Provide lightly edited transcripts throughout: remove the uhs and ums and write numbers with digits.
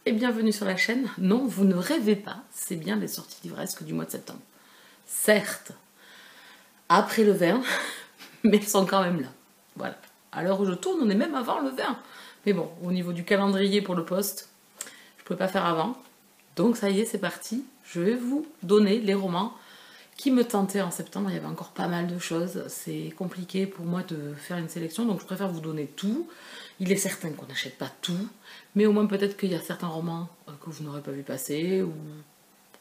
et bienvenue sur la chaîne. Non, vous ne rêvez pas, c'est bien les sorties livresques du mois de septembre. Certes, après le 20, mais elles sont quand même là. Voilà. À l'heure où je tourne, on est même avant le 20. Mais bon, au niveau du calendrier pour le poste, je ne pouvais pas faire avant. Donc ça y est, c'est parti. Je vais vous donner les romans qui me tentaient en septembre. Il y avait encore pas mal de choses. C'est compliqué pour moi de faire une sélection, donc je préfère vous donner tout. Il est certain qu'on n'achète pas tout, mais au moins peut-être qu'il y a certains romans que vous n'aurez pas vu passer ou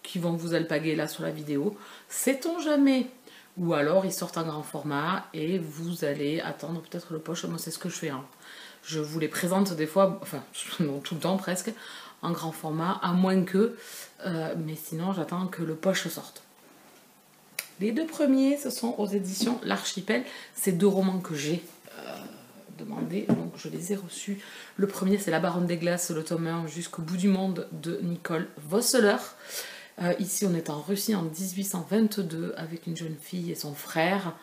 qui vont vous alpaguer là sur la vidéo. Sait-on jamais? Ou alors ils sortent en grand format et vous allez attendre peut-être le poche. Moi c'est ce que je fais. Hein. Je vous les présente des fois, enfin non, tout le temps presque, en grand format, à moins que, mais sinon j'attends que le poche sorte. Les deux premiers, ce sont aux éditions L'Archipel. C'est deux romans que j'ai demandé, donc je les ai reçus. Le premier, c'est La Baronne des Glaces, le tome 1, Jusqu'au bout du monde de Nicole Vosseler. Ici, on est en Russie en 1822 avec une jeune fille et son frère.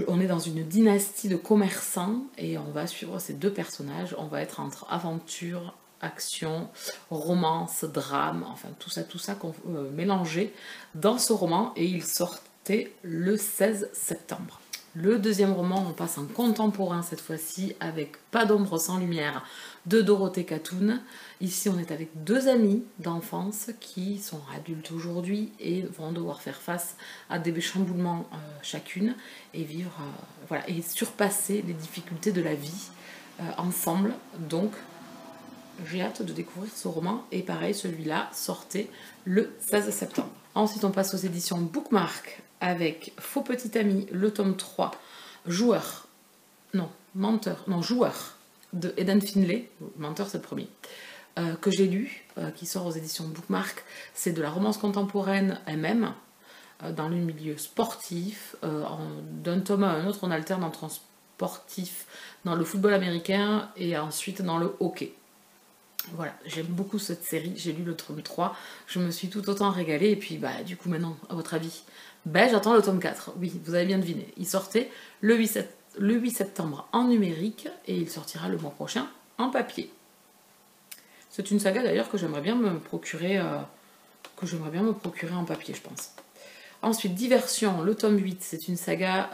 On est dans une dynastie de commerçants et on va suivre ces deux personnages. On va être entre aventure, action, romance, drame, enfin tout ça qu'on mélanger dans ce roman, et il sortait le 16 septembre. Le deuxième roman, on passe en contemporain cette fois-ci avec Pas d'ombre sans lumière de Dorothée Catoun. Ici, on est avec deux amies d'enfance qui sont adultes aujourd'hui et vont devoir faire face à des chamboulements chacune et vivre, voilà, et surpasser les difficultés de la vie ensemble. Donc, j'ai hâte de découvrir ce roman, et pareil, celui-là sortait le 16 septembre. Ensuite, on passe aux éditions Bookmark avec Faux Petit Ami, le tome 3, Joueur de Eden Finlay, Menteur c'est le premier, que j'ai lu, qui sort aux éditions Bookmark. C'est de la romance contemporaine elle-même, dans le milieu sportif. D'un tome à un autre, on alterne entre un sportif dans le football américain et ensuite dans le hockey. Voilà, j'aime beaucoup cette série, j'ai lu le tome 3, je me suis tout autant régalée, et puis bah du coup maintenant, à votre avis, j'attends le tome 4, oui, vous avez bien deviné, il sortait le 8 septembre en numérique, et il sortira le mois prochain en papier. C'est une saga d'ailleurs que j'aimerais bien me procurer, en papier, je pense. Ensuite, Diversion, le tome 8, c'est une saga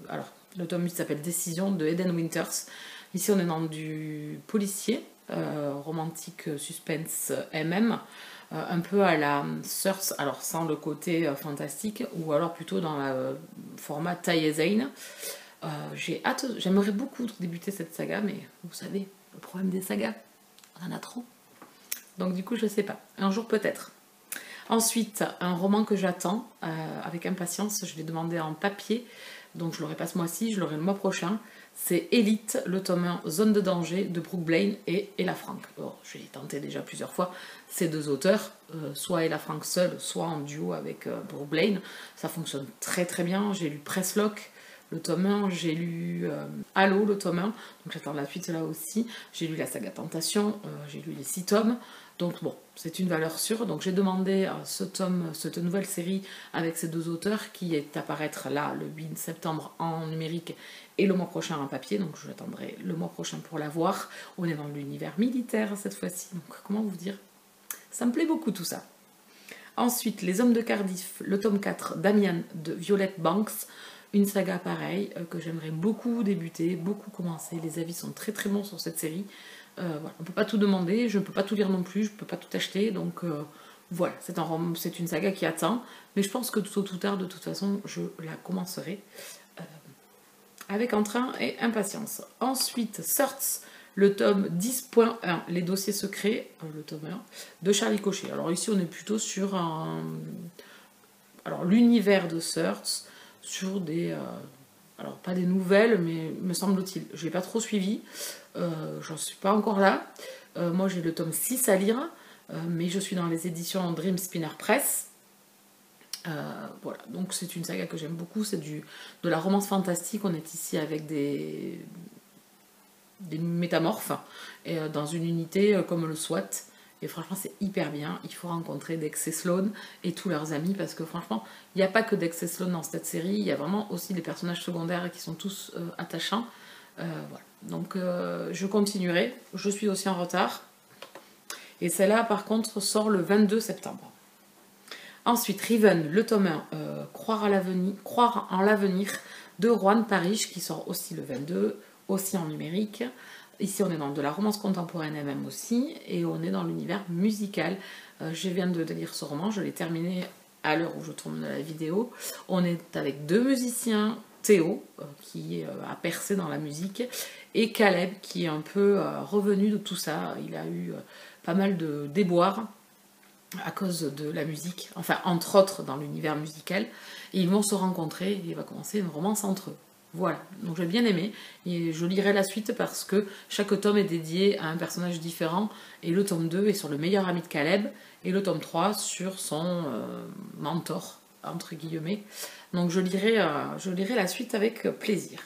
alors, le tome 8 s'appelle Décision, de Eden Winters. Ici on est dans du policier, romantique, suspense, MM, un peu à la Source, alors sans le côté fantastique, ou alors plutôt dans le format taille Zane. J'ai hâte, j'aimerais beaucoup débuter cette saga, mais vous savez, le problème des sagas, on en a trop. Donc du coup, je sais pas, un jour peut-être. Ensuite, un roman que j'attends avec impatience, je l'ai demandé en papier, donc je l'aurai pas ce mois-ci, je l'aurai le mois prochain. C'est Élite, le tome 1, Zone de danger, de Brooke Blaine et Ella Frank. J'ai tenté déjà plusieurs fois ces deux auteurs, soit Ella Frank seule, soit en duo avec Brooke Blaine. Ça fonctionne très très bien. J'ai lu Presslock, le tome 1, j'ai lu Halo, le tome 1, donc j'attends la suite là aussi. J'ai lu la saga Tentation, j'ai lu les 6 tomes. Donc bon, c'est une valeur sûre. Donc j'ai demandé cette nouvelle série avec ces deux auteurs qui est à paraître là le 8 septembre en numérique et le mois prochain en papier. Donc je l'attendrai le mois prochain pour la voir. On est dans l'univers militaire cette fois-ci. Donc comment vous dire? Ça me plaît beaucoup tout ça. Ensuite, Les Hommes de Cardiff, le tome 4, Damian de Violette Banks. Une saga pareille que j'aimerais beaucoup débuter, beaucoup commencer. Les avis sont très très bons sur cette série. Voilà. On ne peut pas tout demander, je ne peux pas tout lire non plus, je ne peux pas tout acheter, donc voilà, c'est une saga qui attend, mais je pense que tôt ou tard, de toute façon, je la commencerai avec entrain et impatience. Ensuite, Search, le tome 10.1, Les dossiers secrets, le tome 1, de Charlie Cochet. Alors ici, on est plutôt sur l'univers de Search, sur des... alors, pas des nouvelles, mais me semble-t-il. Je n'ai pas trop suivi, j'en suis pas encore là. Moi, j'ai le tome 6 à lire, mais je suis dans les éditions Dream Spinner Press. Voilà, donc c'est une saga que j'aime beaucoup, c'est de la romance fantastique. On est ici avec des métamorphes, et dans une unité comme le SWAT. Et franchement, c'est hyper bien. Il faut rencontrer Dex et Sloane et tous leurs amis, parce que franchement, il n'y a pas que Dex et Sloane dans cette série, il y a vraiment aussi des personnages secondaires qui sont tous attachants. Voilà. Donc, je continuerai. Je suis aussi en retard. Et celle-là, par contre, sort le 22 septembre. Ensuite, Riven, le tome 1, Croire en l'avenir de Juan Parrish, qui sort aussi le 22, aussi en numérique. Ici, on est dans de la romance contemporaine elle-même aussi, et on est dans l'univers musical. Je viens de lire ce roman, je l'ai terminé à l'heure où je tourne la vidéo. On est avec deux musiciens, Théo, qui a percé dans la musique, et Caleb, qui est un peu revenu de tout ça. Il a eu pas mal de déboires à cause de la musique, enfin entre autres dans l'univers musical, et ils vont se rencontrer et il va commencer une romance entre eux. Voilà, donc j'ai bien aimé, et je lirai la suite parce que chaque tome est dédié à un personnage différent, et le tome 2 est sur le meilleur ami de Caleb, et le tome 3 sur son mentor, entre guillemets. Donc je lirai la suite avec plaisir.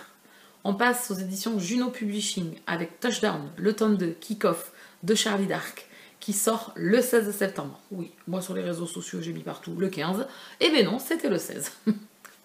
On passe aux éditions Juno Publishing avec Touchdown, le tome 2, Kick-Off de Charlie Dark, qui sort le 16 septembre. Oui, moi sur les réseaux sociaux j'ai mis partout le 15, et ben non, c'était le 16.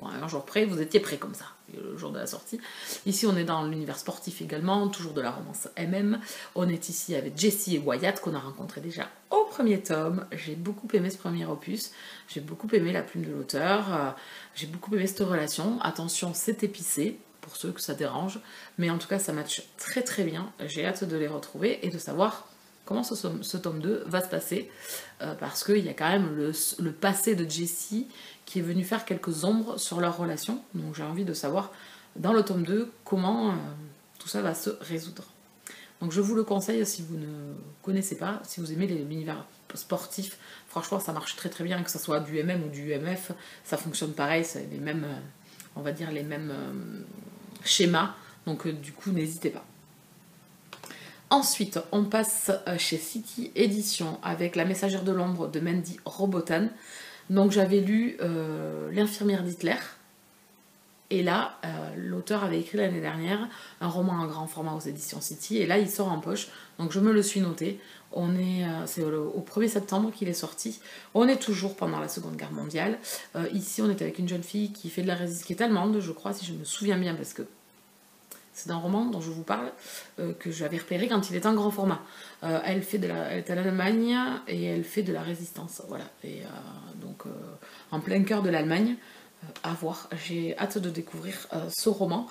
Bon, un jour près, vous étiez prêts comme ça, le jour de la sortie. Ici, on est dans l'univers sportif également, toujours de la romance MM. On est ici avec Jessie et Wyatt, qu'on a rencontrés déjà au premier tome. J'ai beaucoup aimé ce premier opus, j'ai beaucoup aimé la plume de l'auteur, j'ai beaucoup aimé cette relation. Attention, c'est épicé, pour ceux que ça dérange, mais en tout cas, ça match très très bien. J'ai hâte de les retrouver et de savoir comment ce tome 2 va se passer, parce qu'il y a quand même le passé de Jessie qui est venu faire quelques ombres sur leur relation. Donc j'ai envie de savoir, dans le tome 2, comment tout ça va se résoudre. Donc je vous le conseille si vous ne connaissez pas, si vous aimez l'univers sportif. Franchement, ça marche très très bien, que ce soit du MM ou du MF, ça fonctionne pareil, c'est les mêmes, on va dire les mêmes schémas. Donc du coup, n'hésitez pas. Ensuite, on passe chez City Édition avec La Messagère de l'Ombre de Mandy Robotan. Donc j'avais lu L'infirmière d'Hitler, et là, l'auteur avait écrit l'année dernière un roman à grand format aux éditions City, et là il sort en poche, donc je me le suis noté. C'est au 1er septembre qu'il est sorti. On est toujours pendant la Seconde Guerre mondiale. Ici, on est avec une jeune fille qui fait de la résistance, qui est allemande, je crois, si je me souviens bien, parce que c'est un roman dont je vous parle, que j'avais repéré quand il était en grand format. Elle est en Allemagne et elle fait de la résistance. Voilà. Et donc, en plein cœur de l'Allemagne, à voir. J'ai hâte de découvrir ce roman.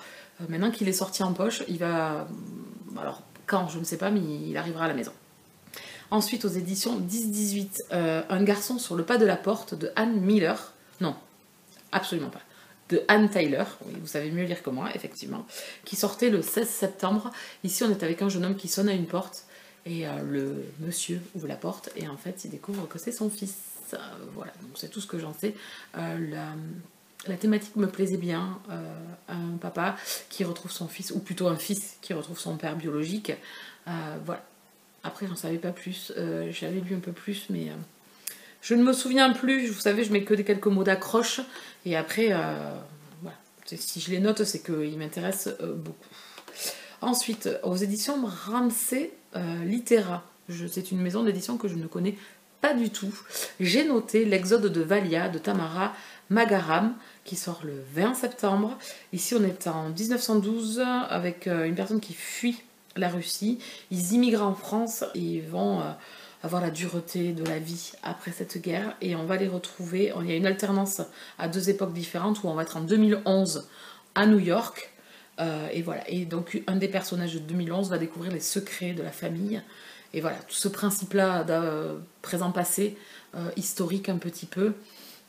Maintenant qu'il est sorti en poche, il va... Alors, quand, je ne sais pas, mais il arrivera à la maison. Ensuite, aux éditions 10-18, Un garçon sur le pas de la porte de Anne Miller. Non, absolument pas. De Anne Tyler, oui, vous savez mieux lire que moi, effectivement, qui sortait le 16 septembre. Ici, on est avec un jeune homme qui sonne à une porte, et le monsieur ouvre la porte, et en fait, il découvre que c'est son fils. Voilà, donc c'est tout ce que j'en sais. La thématique me plaisait bien. Un papa qui retrouve son fils, ou plutôt un fils qui retrouve son père biologique. Voilà. Après, j'en savais pas plus. J'avais lu un peu plus, mais... je ne me souviens plus, vous savez, je mets que quelques mots d'accroche, et après, voilà. Si je les note, c'est qu'ils m'intéressent beaucoup. Ensuite, aux éditions Ramsay Littéra, c'est une maison d'édition que je ne connais pas du tout. J'ai noté L'Exode de Valia de Tamara Magaram, qui sort le 20 septembre. Ici, on est en 1912, avec une personne qui fuit la Russie. Ils immigrent en France, et ils vont... avoir la dureté de la vie après cette guerre, et on va les retrouver. Il y a une alternance à deux époques différentes, où on va être en 2011 à New York, et voilà, et donc un des personnages de 2011 va découvrir les secrets de la famille, et voilà, tout ce principe-là présent-passé, historique un petit peu,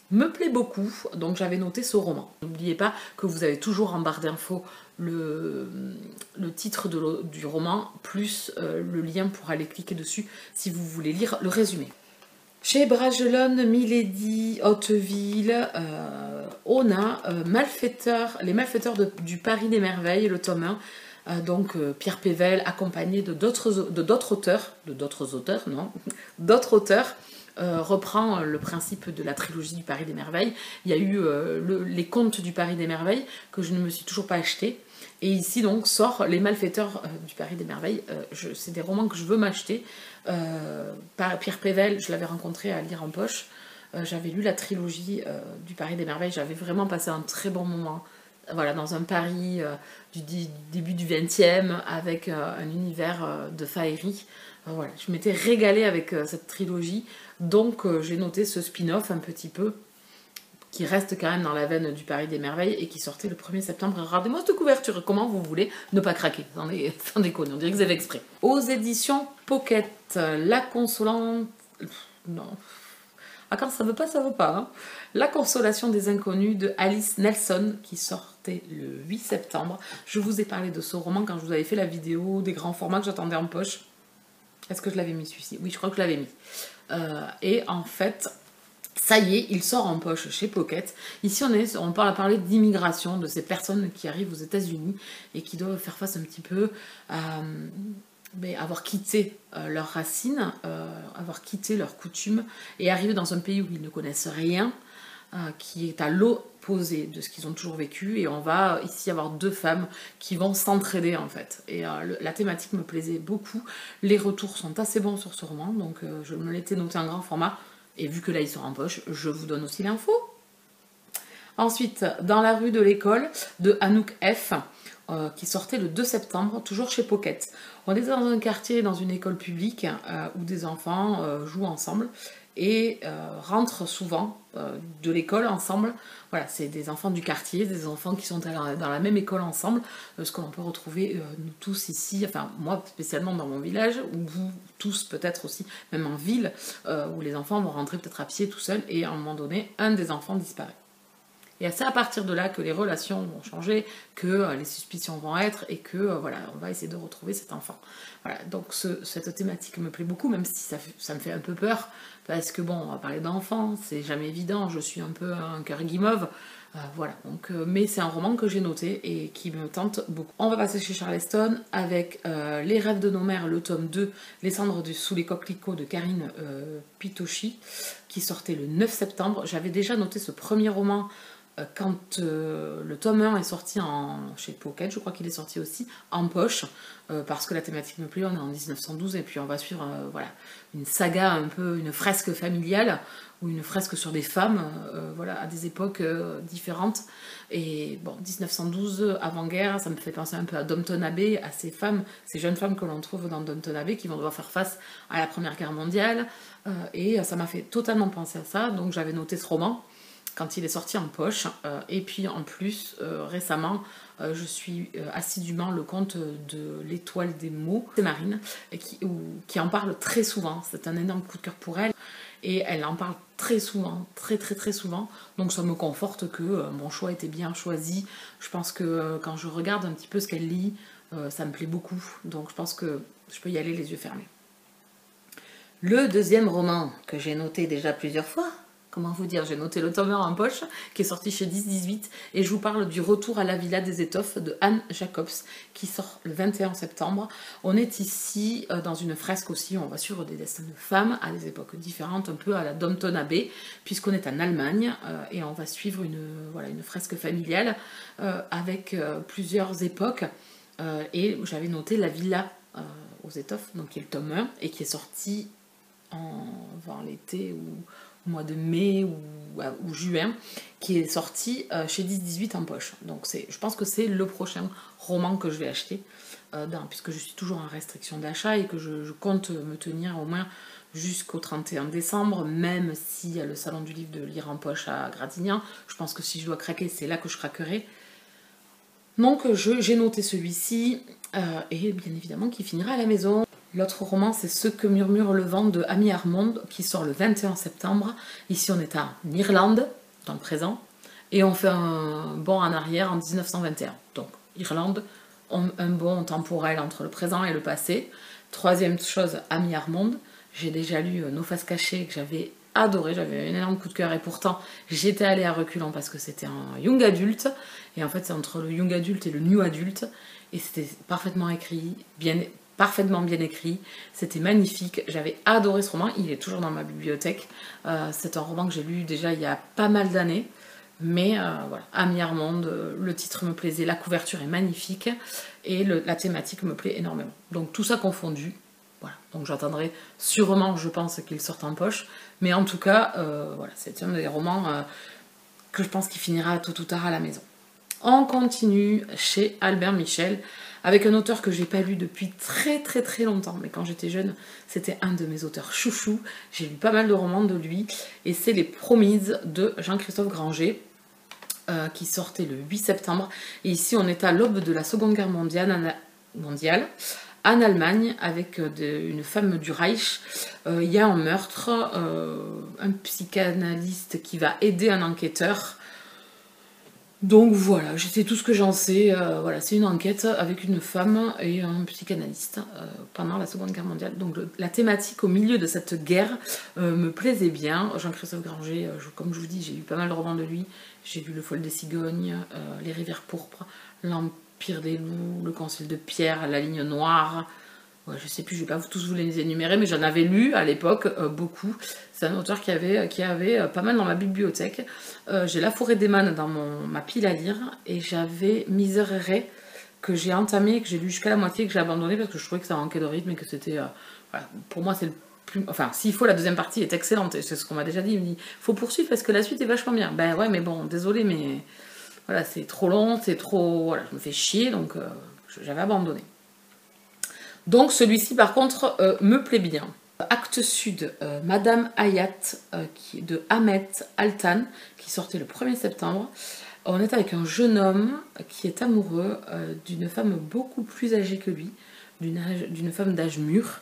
me plaît beaucoup, donc j'avais noté ce roman. N'oubliez pas que vous avez toujours en barre d'infos le titre du roman, plus le lien pour aller cliquer dessus si vous voulez lire le résumé. Chez Bragelonne, Milady, Hauteville, on a Les Malfaiteurs du Paris des Merveilles, le tome 1. Donc Pierre Pével, accompagné d'autres auteurs, reprend le principe de la trilogie du Paris des Merveilles. Il y a eu les Contes du Paris des Merveilles, que je ne me suis toujours pas acheté. Et ici donc sort Les Malfaiteurs du Paris des Merveilles. C'est des romans que je veux m'acheter. Pierre Pével, je l'avais rencontré à lire en poche. J'avais lu la trilogie du Paris des Merveilles. J'avais vraiment passé un très bon moment voilà, dans un Paris du début du 20e, avec un univers de faillerie. Voilà, je m'étais régalée avec cette trilogie, donc j'ai noté ce spin-off un petit peu, qui reste quand même dans la veine du Paris des Merveilles et qui sortait le 1er septembre. Regardez-moi cette couverture, comment vous voulez ne pas craquer, sans déconner, on dirait que vous avez exprès. Aux éditions Pocket, La Consolante... Non... Ah, quand ça veut pas, ça veut pas. Hein. La Consolation des Inconnus de Alice Nelson, qui sortait le 8 septembre. Je vous ai parlé de ce roman quand je vous avais fait la vidéo des grands formats que j'attendais en poche. Est-ce que je l'avais mis celui-ci? Oui, je crois que je l'avais mis. Et en fait, ça y est, il sort en poche chez Pocket. Ici, on parler d'immigration, de ces personnes qui arrivent aux États-Unis et qui doivent faire face un petit peu à... avoir quitté leurs racines, avoir quitté leurs coutumes et arriver dans un pays où ils ne connaissent rien, qui est à l'opposé de ce qu'ils ont toujours vécu. Et on va ici avoir deux femmes qui vont s'entraider en fait. Et la thématique me plaisait beaucoup. Les retours sont assez bons sur ce roman, donc je me l'étais noté en grand format. Et vu que là il sort en poche, je vous donne aussi l'info. Ensuite, Dans la rue de l'école de Anouk F. Qui sortait le 2 septembre, toujours chez Pocket. On est dans un quartier, dans une école publique, où des enfants jouent ensemble et rentrent souvent de l'école ensemble. Voilà, c'est des enfants du quartier, des enfants qui sont dans la même école ensemble, ce que l'on peut retrouver nous tous ici, enfin moi spécialement dans mon village, ou vous tous peut-être aussi, même en ville, où les enfants vont rentrer peut-être à pied tout seuls et à un moment donné, un des enfants disparaît. Et c'est à partir de là que les relations vont changer, que les suspicions vont être, et que voilà, on va essayer de retrouver cet enfant. Voilà, donc cette thématique me plaît beaucoup, même si ça me fait un peu peur, parce que bon, on va parler d'enfants, c'est jamais évident, je suis un peu un cœur guimauve, voilà, donc, mais c'est un roman que j'ai noté et qui me tente beaucoup. On va passer chez Charleston avec Les rêves de nos mères, le tome 2, Les cendres sous les coquelicots de Karine Pitochi, qui sortait le 9 septembre. J'avais déjà noté ce premier roman quand le tome 1 est sorti chez Pocket, je crois qu'il est sorti aussi en poche, parce que la thématique me plaît, on est en 1912 et puis on va suivre voilà, une saga un peu, une fresque familiale, ou une fresque sur des femmes, voilà, à des époques différentes. Et bon, 1912, avant-guerre, ça me fait penser un peu à Downton Abbey, à ces femmes, ces jeunes femmes que l'on trouve dans Downton Abbey, qui vont devoir faire face à la Première Guerre mondiale, et ça m'a fait totalement penser à ça, donc j'avais noté ce roman quand il est sorti en poche, et puis en plus, récemment, je suis assidûment le conte de l'Étoile des mots, c'est Marine, qui en parle très souvent, c'est un énorme coup de cœur pour elle, et elle en parle très souvent, très souvent, donc ça me conforte que mon choix était bien choisi. Je pense que quand je regarde un petit peu ce qu'elle lit, ça me plaît beaucoup, donc je pense que je peux y aller les yeux fermés. Le deuxième roman que j'ai noté déjà plusieurs fois, comment vous dire, j'ai noté le tome 1 en poche, qui est sorti chez 10-18, et je vous parle du Retour à la Villa des Étoffes de Anne Jacobs, qui sort le 21 septembre. On est ici dans une fresque aussi, on va suivre des destins de femmes à des époques différentes, un peu à la Downton Abbey, puisqu'on est en Allemagne, et on va suivre une fresque familiale avec plusieurs époques, et j'avais noté la Villa aux Étoffes, donc qui est le tome 1, et qui est sorti avant l'été ou mois de mai ou juin, qui est sorti chez 10-18 en poche. Donc je pense que c'est le prochain roman que je vais acheter, puisque je suis toujours en restriction d'achat et que je compte me tenir au moins jusqu'au 31 décembre, même s'il y a le salon du livre de lire en poche à Gradignan. Je pense que si je dois craquer, c'est là que je craquerai. Donc j'ai noté celui-ci, et bien évidemment qui finira à la maison. L'autre roman, c'est Ce que murmure le vent de Amy Armond, qui sort le 21 septembre. Ici, on est en Irlande, dans le présent, et on fait un bond en arrière en 1921. Donc, Irlande, un bond temporel entre le présent et le passé. Troisième chose, Amy Armond. J'ai déjà lu Nos faces cachées, que j'avais adoré, j'avais un énorme coup de cœur, et pourtant, j'étais allée à reculons parce que c'était un young adulte, et en fait, c'est entre le young adulte et le new adulte, et c'était parfaitement écrit, parfaitement bien écrit, c'était magnifique, j'avais adoré ce roman, il est toujours dans ma bibliothèque, c'est un roman que j'ai lu déjà il y a pas mal d'années, mais voilà, Amy Armond, le titre me plaisait, la couverture est magnifique, et la thématique me plaît énormément. Donc tout ça confondu, voilà, donc j'attendrai sûrement, je pense, qu'il sorte en poche, mais en tout cas, voilà, c'est un des romans que je pense qu'il finira tôt ou tard à la maison. On continue chez Albert Michel, avec un auteur que j'ai pas lu depuis très très très longtemps, mais quand j'étais jeune, c'était un de mes auteurs chouchous. J'ai lu pas mal de romans de lui, et c'est Les Promises de Jean-Christophe Granger, qui sortait le 8 septembre. Et ici, on est à l'aube de la Seconde Guerre mondiale, en Allemagne, avec une femme du Reich. Il y a un meurtre, un psychanalyste qui va aider un enquêteur. Donc voilà, c'est tout ce que j'en sais. Voilà, c'est une enquête avec une femme et un psychanalyste pendant la Seconde Guerre mondiale. Donc la thématique au milieu de cette guerre me plaisait bien. Jean-Christophe Granger, comme je vous dis, j'ai lu pas mal de romans de lui. J'ai lu Le Fol des Cigognes, Les Rivières pourpres, L'Empire des loups, Le Concile de Pierre, La Ligne noire. Ouais, je sais plus, je vais pas tous vous les énumérer, mais j'en avais lu à l'époque beaucoup. C'est un auteur qui avait pas mal dans ma bibliothèque. J'ai La Forêt des Mânes dans ma pile à lire, et j'avais Miserere que j'ai entamé, que j'ai lu jusqu'à la moitié, que j'ai abandonné parce que je trouvais que ça manquait de rythme et que c'était... voilà, pour moi, c'est le plus... Enfin, s'il faut, la deuxième partie est excellente, et c'est ce qu'on m'a déjà dit. Il me dit, faut poursuivre parce que la suite est vachement bien. Ben ouais, mais bon, désolé, mais... Voilà, c'est trop long, c'est trop... Voilà, je me fais chier, donc j'avais abandonné. Donc celui-ci par contre me plaît bien. Acte Sud, Madame Hayat de Ahmet Altan, qui sortait le 1er septembre. On est avec un jeune homme qui est amoureux d'une femme beaucoup plus âgée que lui, d'une femme d'âge mûr.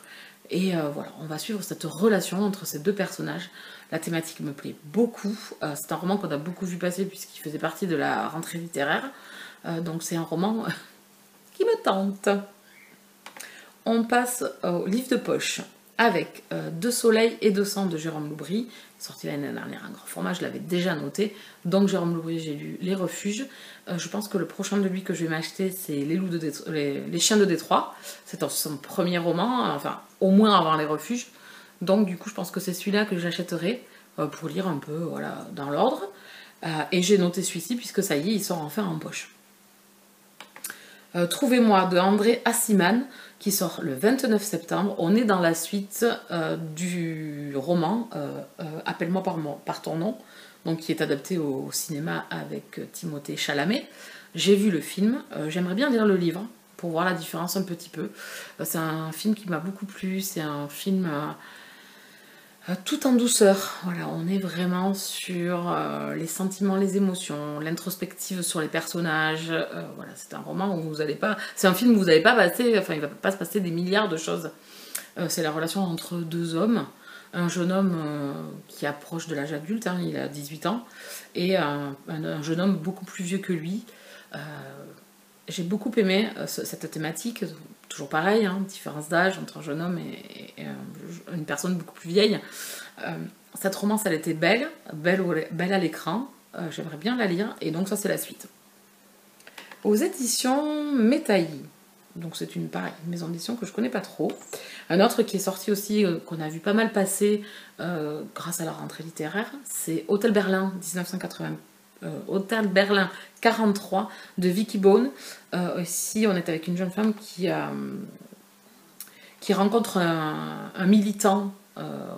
Et voilà, on va suivre cette relation entre ces deux personnages. La thématique me plaît beaucoup. C'est un roman qu'on a beaucoup vu passer puisqu'il faisait partie de la rentrée littéraire. Donc c'est un roman qui me tente. On passe au livre de poche avec De soleil et de sang de Jérôme Loubry, sorti l'année dernière, un grand format, je l'avais déjà noté. Donc Jérôme Loubry, j'ai lu Les Refuges. Je pense que le prochain de lui que je vais m'acheter, c'est les Chiens de Détroit. C'est son premier roman, enfin au moins avant Les Refuges. Donc du coup, je pense que c'est celui-là que j'achèterai pour lire un peu, voilà, dans l'ordre. Et j'ai noté celui-ci puisque ça y est, il sort enfin en poche. Trouvez-moi de André Assiman, qui sort le 29 septembre. On est dans la suite du roman Appelle-moi par ton nom, donc qui est adapté au cinéma avec Timothée Chalamet. J'ai vu le film, j'aimerais bien lire le livre pour voir la différence un petit peu. C'est un film qui m'a beaucoup plu, c'est un film... tout en douceur, voilà, on est vraiment sur les sentiments, les émotions, l'introspective sur les personnages, voilà, c'est un roman où vous n'allez pas, c'est un film où vous n'allez pas passer, enfin il va pas se passer des milliards de choses. C'est la relation entre deux hommes, un jeune homme qui approche de l'âge adulte, hein, il a 18 ans, et un jeune homme beaucoup plus vieux que lui. J'ai beaucoup aimé cette thématique, toujours pareil, hein, différence d'âge entre un jeune homme et une personne beaucoup plus vieille. Cette romance, elle était belle à l'écran, j'aimerais bien la lire, et donc ça c'est la suite. Aux éditions Métaillis, donc c'est une maison d'édition que je connais pas trop. Un autre qui est sorti aussi, qu'on a vu pas mal passer grâce à la rentrée littéraire, c'est Hôtel Berlin 1980. Hôtel Berlin 43 de Vicky Bone. Ici, on est avec une jeune femme qui rencontre un militant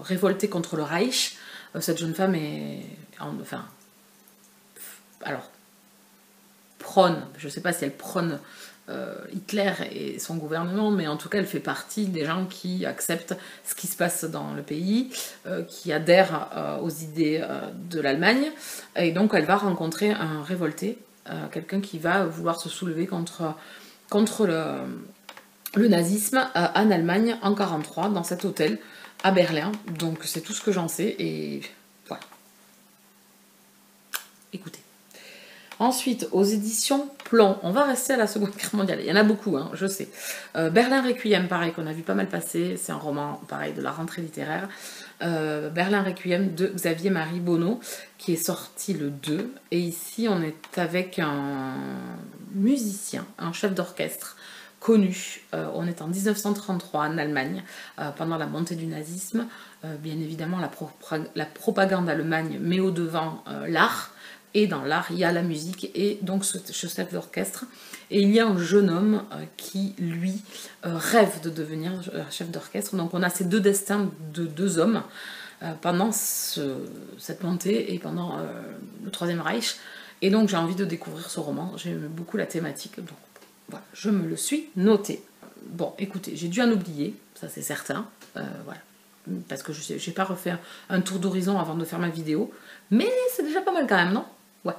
révolté contre le Reich. Cette jeune femme est... prône, je ne sais pas si elle prône Hitler et son gouvernement, mais en tout cas elle fait partie des gens qui acceptent ce qui se passe dans le pays, qui adhèrent aux idées de l'Allemagne, et donc elle va rencontrer un révolté, quelqu'un qui va vouloir se soulever contre le nazisme en Allemagne en 1943 dans cet hôtel à Berlin. Donc c'est tout ce que j'en sais, et voilà. Écoutez. Ensuite, aux éditions Plomb, on va rester à la Seconde Guerre mondiale. Il y en a beaucoup, hein, je sais. Berlin Requiem, pareil, qu'on a vu pas mal passer. C'est un roman, pareil, de la rentrée littéraire. Berlin Requiem de Xavier-Marie Bonneau, qui est sorti le 2. Et ici, on est avec un musicien, un chef d'orchestre connu. On est en 1933 en Allemagne, pendant la montée du nazisme. Bien évidemment, la propagande allemande met au devant l'art. Et dans l'art, il y a la musique et donc ce chef d'orchestre. Et il y a un jeune homme qui, lui, rêve de devenir chef d'orchestre. Donc on a ces deux destins de deux hommes pendant cette montée et pendant le Troisième Reich. Et donc j'ai envie de découvrir ce roman, j'aime beaucoup la thématique, donc voilà, je me le suis noté. Bon, écoutez, j'ai dû en oublier, ça c'est certain, voilà, parce que je n'ai pas refait un tour d'horizon avant de faire ma vidéo, mais c'est déjà pas mal quand même, non? Ouais,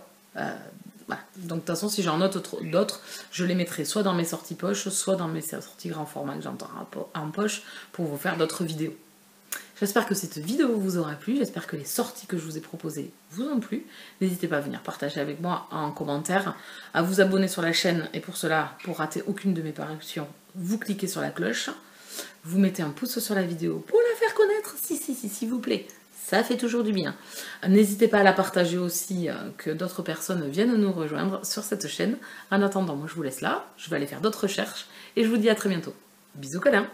voilà. Donc de toute façon, si j'en note d'autres, je les mettrai soit dans mes sorties poche, soit dans mes sorties grand format que j'entends en poche pour vous faire d'autres vidéos. J'espère que cette vidéo vous aura plu, j'espère que les sorties que je vous ai proposées vous ont plu. N'hésitez pas à venir partager avec moi en commentaire, à vous abonner sur la chaîne, et pour cela, pour rater aucune de mes parutions, vous cliquez sur la cloche, vous mettez un pouce sur la vidéo pour la faire connaître, s'il vous plaît. Ça fait toujours du bien. N'hésitez pas à la partager aussi, que d'autres personnes viennent nous rejoindre sur cette chaîne. En attendant, moi je vous laisse là, je vais aller faire d'autres recherches, et je vous dis à très bientôt. Bisous câlins.